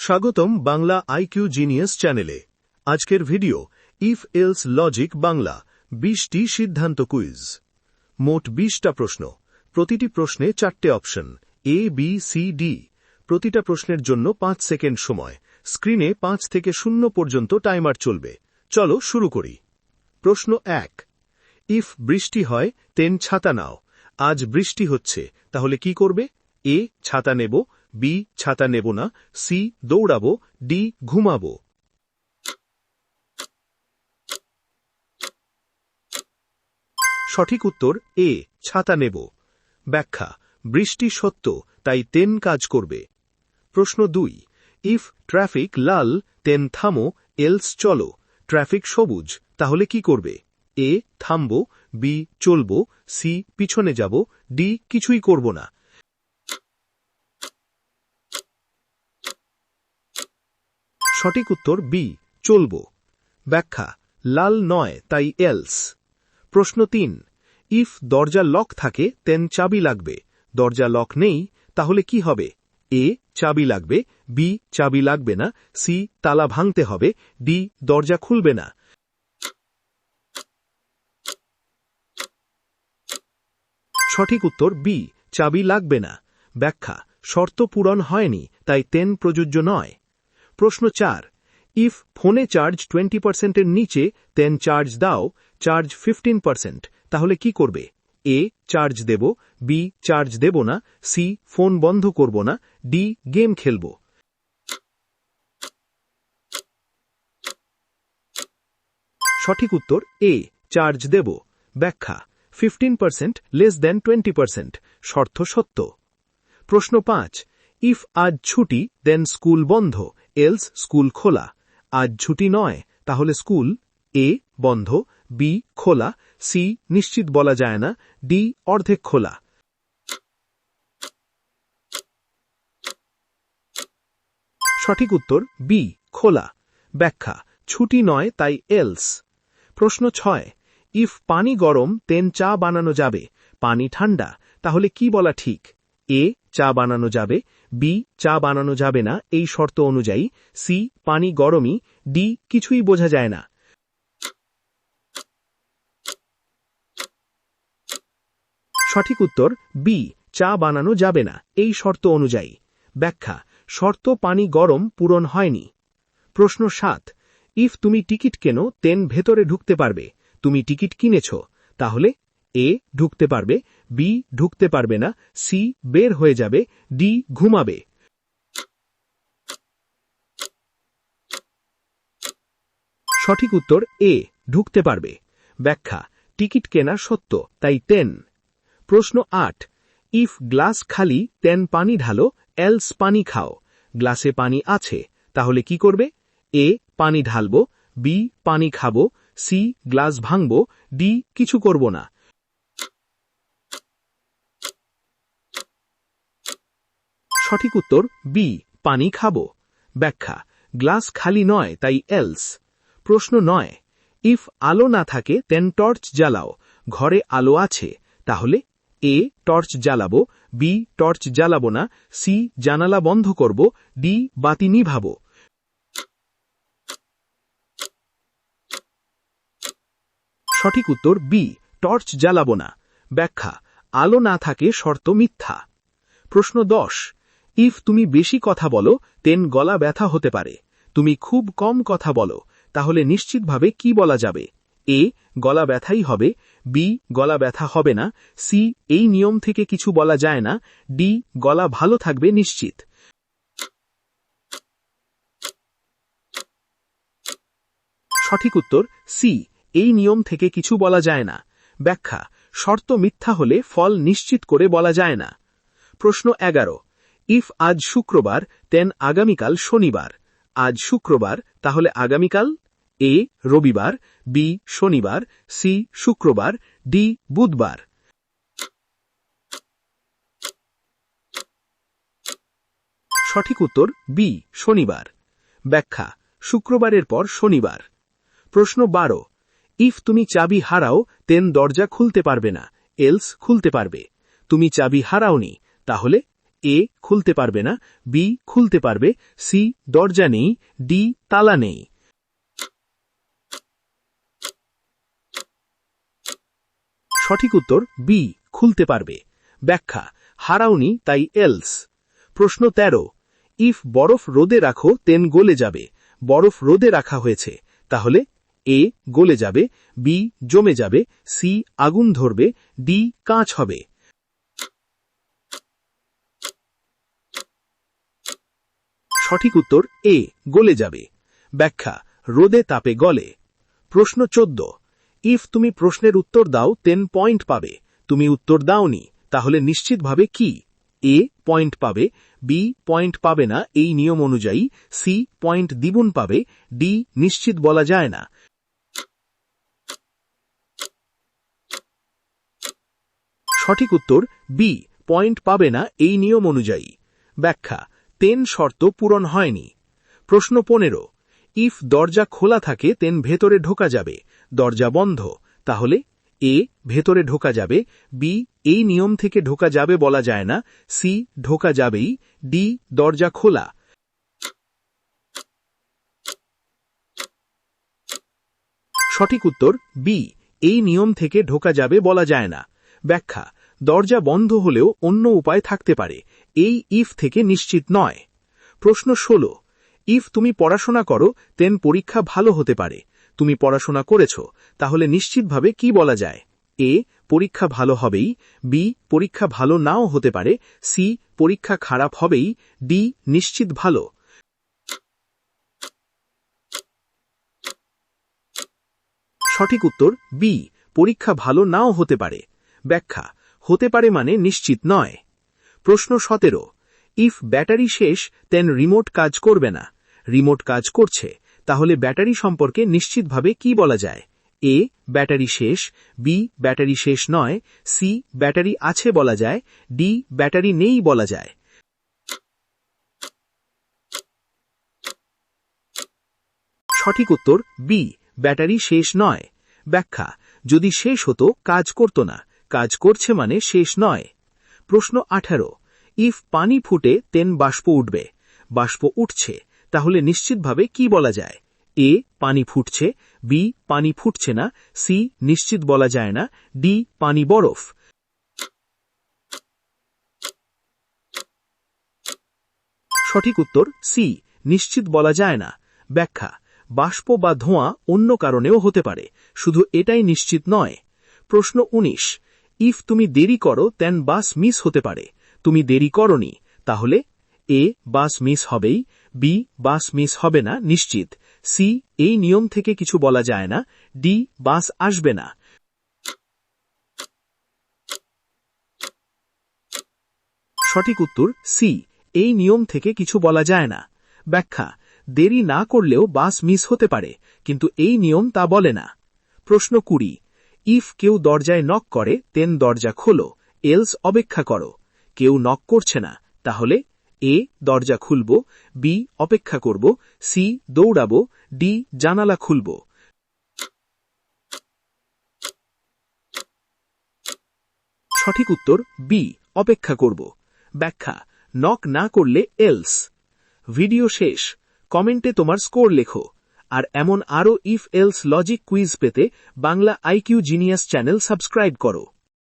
স্বাগতম Bangla IQ genius চ্যানেলে। আজকের video if else logic Bangla 20টি সিদ্ধান্ত কুইজ। মোট 20টা প্রশ্ন, প্রতিটি প্রশ্নে 4টে option A, B, C, D. প্রতিটা প্রশ্নের জন্য 5 সেকেন্ড সময়। স্ক্রিনে 5 থেকে 0 পর্যন্ত টাইমার চলবে। চলো শুরু করি। প্রশ্ন 1। ইফ বৃষ্টি হয় তেন ছাতা নাও। আজ বৃষ্টি হচ্ছে, তাহলে কি করবে? এ, ছাতা নেব, বি, ছাতা নেব না, সি, দৌড়াবো, ডি, ঘুমাবো। সঠিক উত্তর এ, ছাতা নেব। ব্যাখ্যা: বৃষ্টি সত্য, তাই তেন কাজ করবে। প্রশ্ন 2। ইফ ট্রাফিক লাল তেন থামো, এলস চলো। ট্রাফিক সবুজ, তাহলে কি করবে? এ, থামবো, বি, চলবো, সি, পিছনে যাব, ডি, কিছুই করব না। সঠিক উত্তর বি, চলব। ব্যাখ্যা: লাল নয়, তাই এলস। প্রশ্ন 3। ইফ দরজা লক থাকে তেন চাবি লাগবে। দরজা লক নেই, তাহলে কি হবে? এ, চাবি লাগবে, বি, চাবি লাগবে না, সি, তালা ভাঙতে হবে, ডি, দরজা খুলবে না। সঠিক উত্তর বি, চাবি লাগবে না। ব্যাখ্যা: শর্ত পূরণ হয়নি, তাই তেন প্রযোজ্য নয়। প্রশ্ন 4। ইফ ফোনে চার্জ 20%-এর নিচে তেন চার্জ দাও, চার্জ 15%, তাহলে কি করবে? এ, চার্জ দেব, বি, চার্জ দেব না, সি, ফোন বন্ধ করব না, ডি, গেম খেলব। সঠিক উত্তর এ, চার্জ দেব। ব্যাখ্যা: 15% লেস দ্যান 20%, শর্ত সত্য। প্রশ্ন 5। ইফ আজ ছুটি দেন স্কুল বন্ধ, এলস স্কুল খোলা। আজ ছুটি নয়, তাহলে স্কুল এ, বন্ধ, বি, খোলা, সি, নিশ্চিত বলা যায় না, ডি, অর্ধেক খোলা। সঠিক উত্তর বি, খোলা। ব্যাখ্যা: ছুটি নয়, তাই এলস। প্রশ্ন 6। ইফ পানি গরম তেন চা বানানো যাবে। পানি ঠান্ডা, তাহলে কি বলা ঠিক? এ, চা বানানো যাবে, বি, চা বানানো যাবে না এই শর্ত অনুযায়ী, সি, পানি গরমই, ডি, কিছুই বোঝা যায় না। সঠিক উত্তর বি, চা বানানো যাবে না এই শর্ত অনুযায়ী। ব্যাখ্যা: শর্ত পানি গরম পূরণ হয়নি। প্রশ্ন 7। ইফ তুমি টিকিট কেনো তেন ভেতরে ঢুকতে পারবে। তুমি টিকিট কিনেছ, তাহলে এ, ঢুকতে পারবে, বি, ঢুকতে পারবে না, সি, বের হয়ে যাবে, ডি, ঘুমাবে। সঠিক উত্তর এ, ঢুকতে পারবে। ব্যাখ্যা: টিকিট কেনা সত্য, তাই তেন। প্রশ্ন 8। ইফ গ্লাস খালি তেন পানি ঢালো, এলস পানি খাও। গ্লাসে পানি আছে, তাহলে কি করবে? এ, পানি ঢালব, বি, পানি খাবো, সি, গ্লাস ভাঙব, ডি, কিছু করব না। সঠিক উত্তর বি, পানি খাবো। ব্যাখ্যা: গ্লাস খালি নয়, তাই এলস। প্রশ্ন 9। ইফ আলো না থাকে তেন টর্চ জ্বালাও। ঘরে আলো আছে, তাহলে এ, টর্চ জ্বালাবো, বি, টর্চ জ্বালাবো না, সি, জানালা বন্ধ করব, ডি, বাতি নিভাবো। সঠিক উত্তর বি, টর্চ জ্বালাবো না। ব্যাখ্যা: আলো না থাকে শর্ত মিথ্যা। প্রশ্ন 10। ইফ তুমি বেশি কথা বলো তেন গলা ব্যথা হতে পারে। তুমি খুব কম কথা বলো, তাহলে নিশ্চিতভাবে কি বলা যাবে? এ, গলা ব্যথাই হবে, বি, গলা ব্যথা হবে না, সি, এই নিয়ম থেকে কিছু বলা যায় না, ডি, গলা ভালো থাকবে নিশ্চিত। সঠিক উত্তর সি, এই নিয়ম থেকে কিছু বলা যায় না। ব্যাখ্যা: শর্ত মিথ্যা হলে ফল নিশ্চিত করে বলা যায় না। প্রশ্ন 11। ইফ আজ শুক্রবার তেন আগামীকাল শনিবার। আজ শুক্রবার, তাহলে আগামীকাল? এ, রবিবার, বি, শনিবার, সি, শুক্রবার, ডি, বুধবার। সঠিক উত্তর বি, শনিবার। ব্যাখ্যা: শুক্রবারের পর শনিবার। প্রশ্ন 12। ইফ তুমি চাবি হারাও তেন দরজা খুলতে পারবে না, এলস খুলতে পারবে। তুমি চাবি হারাওনি, তাহলে এ খুলতে পারবে না, বি খুলতে পারবে, সি দরজা নেই, ডি তালা নেই। সঠিক উত্তর বি খুলতে পারবে। ব্যাখ্যা হারাওনি তাই এলস। প্রশ্ন 13, ইফ বরফ রোদে রাখো তেন গলে যাবে। বরফ রোদে রাখা হয়েছে, তাহলে এ গলে যাবে, বি জমে যাবে, সি আগুন ধরবে, ডি কাঁচ হবে। সঠিক উত্তর এ গলে যাবে। ব্যাখ্যা রোদে তাপে গলে। প্রশ্ন 14, ইফ তুমি প্রশ্নের উত্তর দাও তেন পয়েন্ট পাবে। তুমি উত্তর দাওনি, তাহলে নিশ্চিতভাবে কি? এ পয়েন্ট পাবে, বি পয়েন্ট পাবে না এই নিয়ম অনুযায়ী, সি পয়েন্ট দ্বিগুণ পাবে, ডি নিশ্চিত বলা যায় না। সঠিক উত্তর বি পয়েন্ট পাবে না এই নিয়ম অনুযায়ী। ব্যাখ্যা তেন শর্ত পূরণ হয়নি। প্রশ্ন 15, ইফ দরজা খোলা থাকে তেন ভেতরে ঢোকা যাবে। দরজা বন্ধ, তাহলে এ ভেতরে ঢোকা যাবে, বি এই নিয়ম থেকে ঢোকা যাবে বলা যায় না, সি ঢোকা যাবেই, ডি দরজা খোলা। সঠিক উত্তর বি এই নিয়ম থেকে ঢোকা যাবে বলা যায় না। ব্যাখ্যা দরজা বন্ধ হলেও অন্য উপায় থাকতে পারে, এই ইফ থেকে নিশ্চিত নয়। প্রশ্ন 16, ইফ তুমি পড়াশোনা করো তেন পরীক্ষা ভালো হতে পারে। তুমি পড়াশোনা করেছ, তাহলে নিশ্চিতভাবে কি বলা যায়? এ পরীক্ষা ভালো হবেই, বি পরীক্ষা ভালো নাও হতে পারে, সি পরীক্ষা খারাপ হবেই, ডি নিশ্চিত ভালো। সঠিক উত্তর বি পরীক্ষা ভালো নাও হতে পারে। ব্যাখ্যা হতে পারে মানে নিশ্চিত নয়। প্রশ্ন 17, ইফ ব্যাটারি শেষ তেন রিমোট কাজ করবে না। রিমোট কাজ করছে, তাহলে ব্যাটারি সম্পর্কে নিশ্চিতভাবে কি বলা যায়? এ ব্যাটারি শেষ, বি ব্যাটারি শেষ নয়, সি ব্যাটারি আছে বলা যায়, ডি ব্যাটারি নেই বলা যায়। সঠিক উত্তর বি ব্যাটারি শেষ নয়। ব্যাখ্যা যদি শেষ হতো কাজ করত না, কাজ করছে মানে শেষ নয়। প্রশ্ন 18, ইফ পানি ফুটে তেন বাষ্প উঠবে। বাষ্প উঠছে, তাহলে নিশ্চিতভাবে কি বলা যায়? এ পানি ফুটছে, বি পানি ফুটছে না, সি নিশ্চিত বলা যায় না, ডি পানি বরফ। সঠিক উত্তর সি নিশ্চিত বলা যায় না। ব্যাখ্যা বাষ্প বা ধোঁয়া অন্য কারণেও হতে পারে, শুধু এটাই নিশ্চিত নয়। প্রশ্ন 19, ইফ তুমি দেরি করো তেন বাস মিস হতে পারে। তুমি দেরি করনি, তাহলে এ বাস মিস হবেই, বি বাস মিস হবে না নিশ্চিত, সি এই নিয়ম থেকে কিছু বলা যায় না, ডি বাস আসবে না। সঠিক উত্তর সি এই নিয়ম থেকে কিছু বলা যায় না। ব্যাখ্যা দেরি না করলেও বাস মিস হতে পারে, কিন্তু এই নিয়ম তা বলে না। প্রশ্ন 20, ইফ কেউ দরজায় নক করে তেন দরজা খোলো, এলস অপেক্ষা করো। কেউ নক করছে না, তাহলে এ দরজা খুলব, বি অপেক্ষা করব, সি দৌড়াবো, ডি জানালা খুলব। সঠিক উত্তর বি অপেক্ষা করব। ব্যাখ্যা নক না করলে এলস। ভিডিও শেষ, কমেন্টে তোমার স্কোর লেখো। আর এমন আরও ইফ এলস লজিক কুইজ পেতে Bangla IQ genius channel subscribe করো।